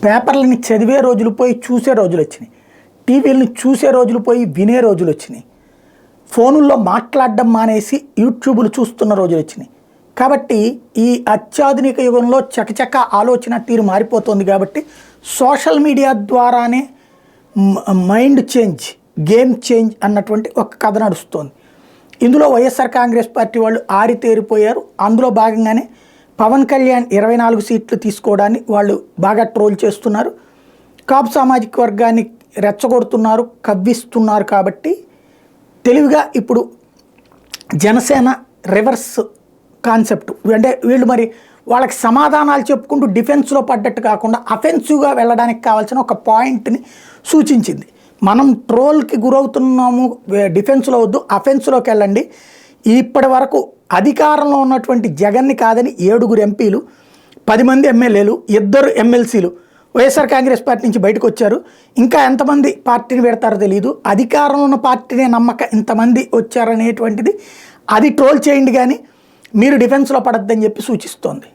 పేపర్లని చదివే రోజులు పోయి చూసే రోజులు వచ్చినాయి, టీవీలను చూసే రోజులు పోయి వినే రోజులు వచ్చినాయి, ఫోనుల్లో మాట్లాడడం మానేసి యూట్యూబ్లు చూస్తున్న రోజులు వచ్చినాయి. కాబట్టి ఈ అత్యాధునిక యుగంలో చకచక ఆలోచన తీరు మారిపోతుంది. కాబట్టి సోషల్ మీడియా ద్వారానే మైండ్ చేంజ్, గేమ్ చేంజ్ అన్నటువంటి ఒక కథ నడుస్తుంది. ఇందులో వైఎస్ఆర్ కాంగ్రెస్ పార్టీ వాళ్ళు ఆరితేరిపోయారు. అందులో భాగంగానే పవన్ కళ్యాణ్ 24 సీట్లు తీసుకోవడాన్ని వాళ్ళు బాగా ట్రోల్ చేస్తున్నారు. కాపు సామాజిక వర్గాన్ని రెచ్చగొడుతున్నారు, కవ్విస్తున్నారు. కాబట్టి తెలివిగా ఇప్పుడు జనసేన రివర్స్ కాన్సెప్ట్ అంటే వీళ్ళు మరి వాళ్ళకి సమాధానాలు చెప్పుకుంటూ డిఫెన్స్లో పడ్డట్టు కాకుండా అఫెన్సివ్గా వెళ్ళడానికి కావాల్సిన ఒక పాయింట్ని సూచించింది. మనం ట్రోల్కి గురవుతున్నాము, డిఫెన్స్లో వద్దు, అఫెన్స్లోకి వెళ్ళండి. ఇప్పటి వరకు అధికారంలో ఉన్నటువంటి జగన్ని కాదని 7 ఎంపీలు, 10 మంది ఎమ్మెల్యేలు, 2 ఎమ్మెల్సీలు వైఎస్ఆర్ కాంగ్రెస్ పార్టీ నుంచి బయటకు వచ్చారు. ఇంకా ఎంతమంది పార్టీని పెడతారో తెలియదు. అధికారంలో ఉన్న పార్టీనే నమ్మక ఇంతమంది వచ్చారనేటువంటిది అది ట్రోల్ చేయండి, కానీ మీరు డిఫెన్స్లో పడద్దని చెప్పి సూచిస్తోంది.